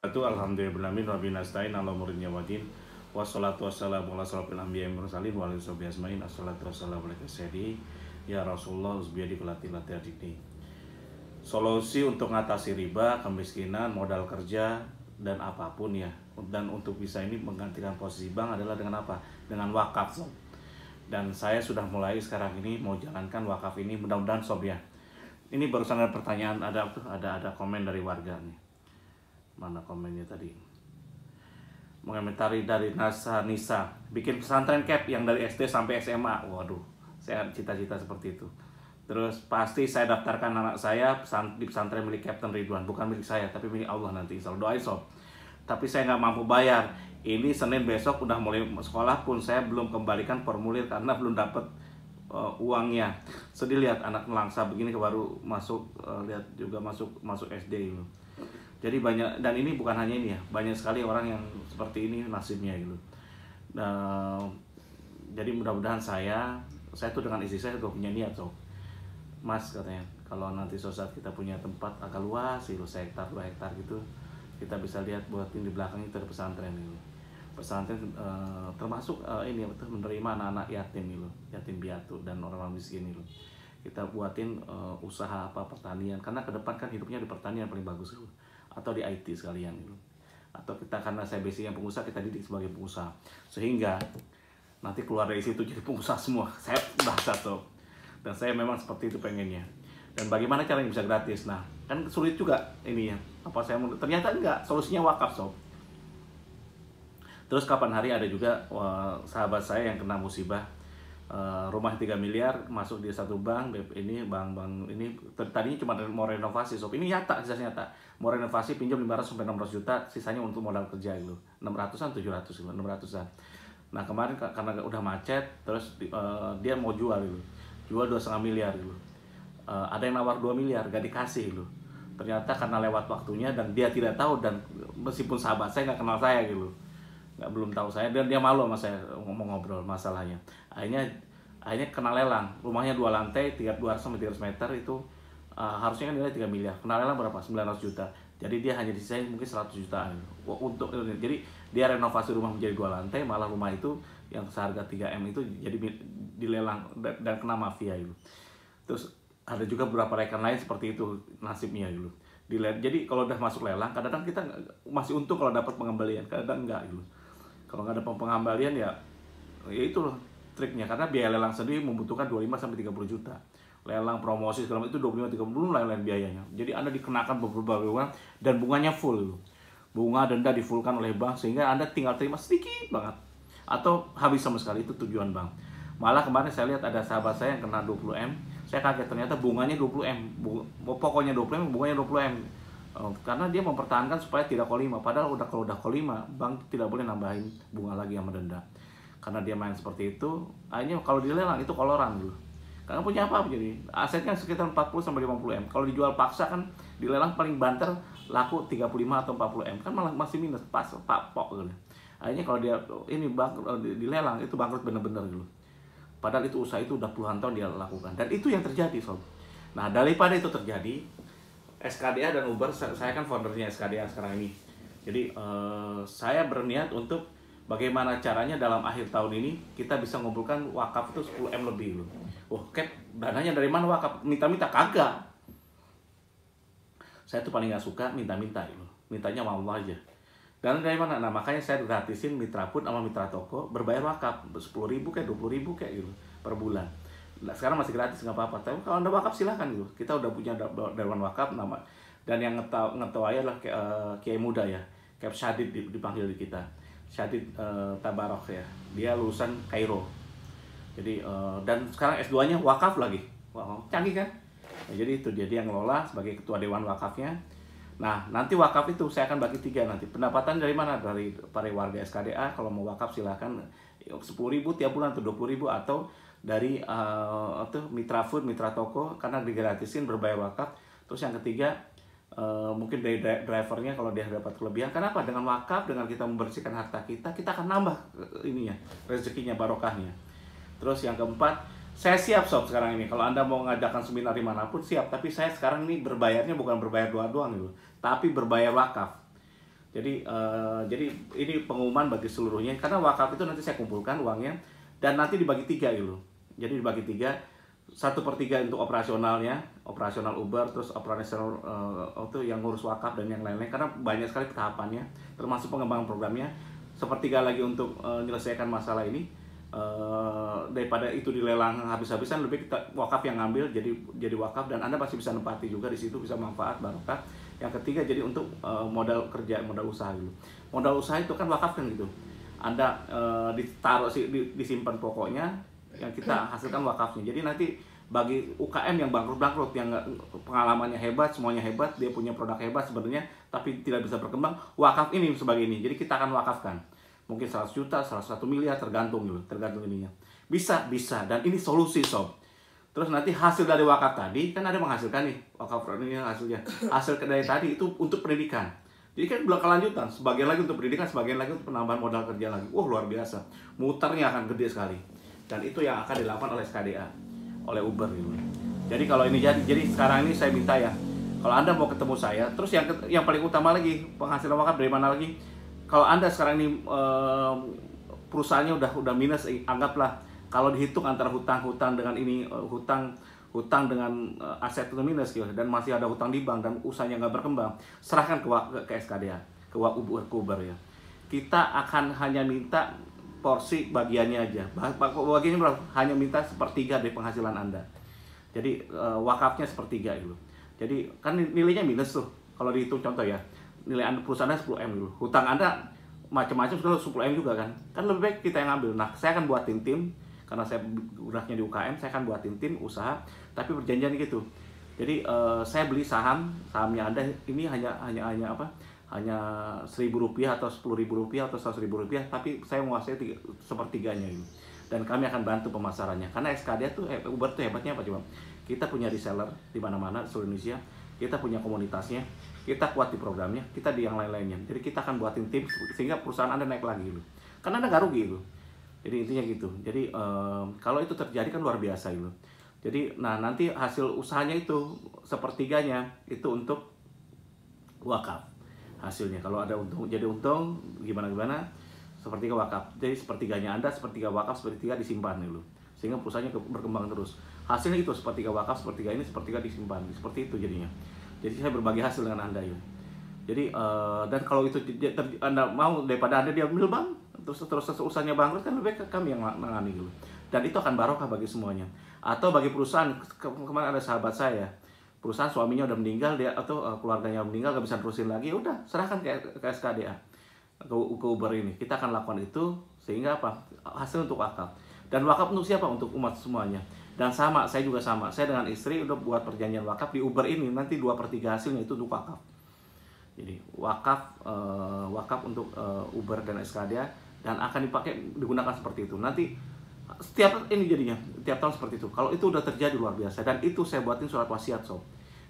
Alhamdulillahirabbil alamin nasta'in ala umurina wadin wassalatu wassalamu ala asrofil anbiya'i wal mursalin wa ala sahbihi ajmain. Assalatu wassalamu alaikum sayyidi ya Rasulullah usbiyadi kulati latihadini. Solusi untuk mengatasi riba, kemiskinan, modal kerja dan apapun ya, dan untuk bisa ini menggantikan posisi bank adalah dengan apa? Dengan wakaf sob. Dan saya sudah mulai sekarang ini mau jalankan wakaf ini, mudah-mudahan sob ya. Ini barusan ada pertanyaan, ada komen dari warga nih. Mana komennya tadi? Mengomentari dari Nisa, bikin pesantren cap yang dari SD sampai SMA. Waduh, saya cita-cita seperti itu. Terus pasti saya daftarkan anak saya di pesantren milik Captain Ridwan, bukan milik saya tapi milik Allah nanti. Insya Allah, doain sob. Tapi saya nggak mampu bayar. Ini Senin besok udah mulai sekolah pun saya belum kembalikan formulir karena belum dapat uangnya. Sedih lihat anak nelangsa begini baru masuk, lihat juga masuk SD gitu. Jadi banyak, dan ini bukan hanya ini ya, banyak sekali orang yang seperti ini nasibnya gitu. Jadi mudah-mudahan saya tuh dengan istri saya udah punya niat sob. Mas katanya, kalau nanti suatu saat kita punya tempat agak luas gitu, 1 hektar 2 hektar gitu, kita bisa lihat buatin di belakang itu ada pesantren gitu. Pesantren termasuk ini betul menerima anak-anak yatim gitu, yatim piatu dan orang-orang miskin gitu. Kita buatin usaha apa pertanian, karena ke depan kan hidupnya di pertanian paling bagus gitu. Atau di IT sekalian gitu. Atau kita, karena saya basicnya pengusaha, kita didik sebagai pengusaha sehingga nanti keluar dari situ jadi pengusaha semua. Saya bahasa tuh, dan saya memang seperti itu pengennya. Dan bagaimana caranya bisa gratis? Nah kan sulit juga ini ya, apa saya mau, ternyata enggak, solusinya wakaf sob. Terus kapan hari ada juga sahabat saya yang kena musibah, rumah 3 miliar masuk di satu bank ini, bank ini tadinya cuma mau renovasi sob. Ini nyata, kisah nyata, mau renovasi pinjam 500 sampai 600 juta, sisanya untuk modal kerja gitu, 600-an 700 gitu, 600-an. Nah kemarin karena udah macet, terus dia mau jual gitu, jual 2,5 miliar gitu. Ada yang nawar 2 miliar, gak dikasih gitu. Ternyata karena lewat waktunya dan dia tidak tahu, dan meskipun sahabat saya nggak kenal saya gitu, belum tahu saya, dan dia malu sama saya ngomong ngobrol masalahnya. Akhirnya kena lelang, rumahnya 2 lantai, 200 sampai 300 meter itu, harusnya kan nilai 3 miliar, kena lelang berapa? 900 juta. Jadi dia hanya disisain mungkin 100 jutaan untuk, jadi dia renovasi rumah menjadi 2 lantai, malah rumah itu yang seharga 3M itu jadi dilelang dan kena mafia itu. Terus ada juga beberapa rekan lain seperti itu nasibnya gitu. Jadi kalau udah masuk lelang, kadang-kadang kita masih untung kalau dapat pengembalian, kadang enggak gitu. Kalau nggak ada pengembalian ya itu loh triknya, karena biaya lelang sendiri membutuhkan 25 sampai 30 juta. Lelang, promosi segala macam itu 25-30, belum lain-lain biayanya. Jadi Anda dikenakan beberapa bunga dan bunganya full. Bunga denda difulkan oleh bank sehingga Anda tinggal terima sedikit banget atau habis sama sekali, itu tujuan bank. Malah kemarin saya lihat ada sahabat saya yang kena 20M. Saya kaget, ternyata bunganya 20M. Pokoknya 20M, bunganya 20M. Karena dia mempertahankan supaya tidak kolima, padahal kalau udah kolima, bank tidak boleh nambahin bunga lagi sama denda. Karena dia main seperti itu, akhirnya kalau dilelang itu koloran dulu. Karena punya apa jadi asetnya sekitar 40 sampai 50M. Kalau dijual paksa kan dilelang paling banter laku 35 atau 40M, kan malah masih minus pas pok gitu. Akhirnya kalau dia ini dilelang itu bangkrut bener-bener gitu. Padahal itu usaha itu udah puluhan tahun dia lakukan, dan itu yang terjadi sob. Nah daripada itu terjadi, SKDA dan Uber, saya kan foundernya SKDA sekarang ini. Jadi saya berniat untuk bagaimana caranya dalam akhir tahun ini kita bisa mengumpulkan wakaf itu 10M lebih loh. Cap, dananya dari mana wakaf? Minta-minta kagak. Saya tuh paling gak suka minta-minta loh. Mintanya sama Allah aja. Dan dari mana? Nah makanya saya gratisin Mitra Pun sama Mitra Toko berbayar wakaf 10.000 kayak 20.000 kayak gitu per bulan. Nah, sekarang masih gratis nggak apa-apa. Tapi kalau Anda wakaf silahkan gitu. Kita udah punya dewan wakaf nama, dan yang ngetawai adalah Kiai Muda ya, Cap Syadid dipanggil di kita. Syadid Tabarok ya. Dia lulusan Kairo. Jadi dan sekarang S2-nya wakaf lagi. Wow, canggih kan? Nah, jadi itu dia yang ngelola sebagai ketua dewan wakafnya. Nah, nanti wakaf itu saya akan bagi 3 nanti. Pendapatan dari mana? Dari para warga SKDA, kalau mau wakaf silahkan 10.000 tiap bulan atau 20.000, atau dari Mitra Food, Mitra Toko, karena digratisin berbayar wakaf. Terus yang ketiga mungkin dari drivernya kalau dia dapat kelebihan. Kenapa? Dengan wakaf, dengan kita membersihkan harta kita akan nambah ininya, rezekinya, barokahnya. Terus yang keempat, saya siap sob sekarang ini. Kalau Anda mau ngadakan seminar dimanapun siap. Tapi saya sekarang ini berbayarnya bukan berbayar doang gitu, tapi berbayar wakaf. Jadi ini pengumuman bagi seluruhnya, karena wakaf itu nanti saya kumpulkan uangnya dan nanti dibagi 3 gitu. Jadi dibagi 3, 1/3 untuk operasionalnya, operasional Uber, terus operasional itu yang ngurus wakaf dan yang lain-lain, karena banyak sekali tahapannya, termasuk pengembangan programnya. 1/3 lagi untuk menyelesaikan masalah ini. Daripada itu dilelang habis-habisan, lebih kita wakaf yang ngambil, jadi wakaf, dan Anda masih bisa nempati juga di situ, bisa manfaat barokah. Yang ketiga jadi untuk modal kerja, modal usaha gitu. Modal usaha itu kan wakaf kan gitu. Anda ditaruh disimpan pokoknya, yang kita hasilkan wakafnya. Jadi nanti bagi UKM yang bangkrut, yang pengalamannya hebat, semuanya hebat, dia punya produk hebat sebenarnya, tapi tidak bisa berkembang, wakaf ini sebagai ini. Jadi kita akan wakafkan. Mungkin 100 juta, 101 miliar, tergantung gitu, tergantung ininya. Bisa, dan ini solusi sob. Terus nanti hasil dari wakaf tadi, kan ada menghasilkan nih, wakaf ini hasilnya. Hasil dari tadi itu untuk pendidikan. Jadi kan berkelanjutan, sebagian lagi untuk pendidikan, sebagian lagi untuk penambahan modal kerja lagi. Wah, luar biasa. Muternya akan gede sekali. Dan itu yang akan dilakukan oleh SKDA, oleh Uber gitu. Jadi kalau ini jadi sekarang ini saya minta ya, kalau Anda mau ketemu saya, terus yang paling utama lagi, penghasilan wakaf dari mana lagi? Kalau Anda sekarang ini perusahaannya udah minus, anggaplah kalau dihitung antara hutang dengan ini, hutang dengan aset itu minus gitu, dan masih ada hutang di bank dan usahanya nggak berkembang, serahkan ke SKDA, ke Uber ya. Kita akan hanya minta porsi bagiannya aja. Bagiannya berapa? Hanya minta 1/3 dari penghasilan Anda. Jadi wakafnya 1/3 gitu. Jadi kan nilainya minus tuh. Kalau dihitung contoh ya, nilai Anda perusahaannya 10M dulu. Hutang Anda macam-macam sekali 10M juga kan. Kan lebih baik kita yang ambil. Nah, saya akan buatin tim, karena saya geraknya di UKM, saya akan buatin tim usaha, tapi perjanjian gitu. Jadi saya beli sahamnya Anda ini hanya apa? Hanya Rp1.000 atau Rp10.000 atau Rp100.000, tapi saya menguasai 1/3-nya ini. Dan kami akan bantu pemasarannya. Karena SKDA tuh Uber tuh hebatnya apa coba? Kita punya reseller di mana-mana seluruh Indonesia. Kita punya komunitasnya, kita kuat di programnya, kita di yang lain-lainnya. Jadi kita akan buatin tim sehingga perusahaan Anda naik lagi gitu. Karena Anda nggak rugi gitu. Jadi intinya gitu. Jadi kalau itu terjadi kan luar biasa gitu. Jadi nanti hasil usahanya itu 1/3-nya itu untuk wakaf. Hasilnya kalau ada untung, jadi untung gimana 1/3 wakaf. Jadi 1/3-nya Anda, 1/3 wakaf, 1/3 disimpan dulu, sehingga perusahaannya berkembang terus. Hasilnya itu 1/3 wakaf, 1/3 ini, 1/3 disimpan, seperti itu jadinya. Jadi saya berbagi hasil dengan Anda ya. Jadi dan kalau itu Anda mau, daripada Anda diambil bank terus usahanya bangkrut, kan lebih baik kami yang menangani gitu. Dan itu akan barokah bagi semuanya. Atau bagi perusahaan, kemarin ada sahabat saya, perusahaan suaminya udah meninggal, dia atau keluarganya meninggal, gak bisa terusin lagi, udah serahkan ke SKDA, ke Uber ini. Kita akan lakukan itu sehingga apa? Hasil untuk wakaf. Dan wakaf untuk siapa? Untuk umat semuanya. Dan saya juga sama. Saya dengan istri udah buat perjanjian wakaf di Uber ini, nanti 2/3 hasilnya itu untuk wakaf. Jadi wakaf untuk Uber dan SKDA, dan akan digunakan seperti itu. Nanti setiap ini jadinya tiap tahun seperti itu. Kalau itu udah terjadi luar biasa, dan itu saya buatin surat wasiat sob.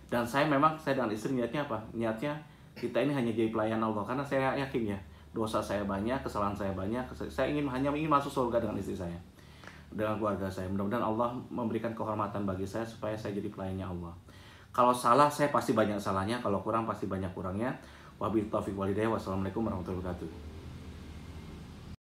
Dan saya dengan istri niatnya apa? Niatnya kita ini hanya jadi pelayan Allah, karena saya yakin ya, dosa saya banyak, kesalahan saya banyak. Saya hanya ingin masuk surga dengan istri saya, dengan keluarga saya. Mudah-mudahan Allah memberikan kehormatan bagi saya supaya saya jadi pelayannya Allah. Kalau salah, saya pasti banyak salahnya. Kalau kurang, pasti banyak kurangnya. Wabillahi taufiq walhidayah. Wassalamualaikum warahmatullahi wabarakatuh.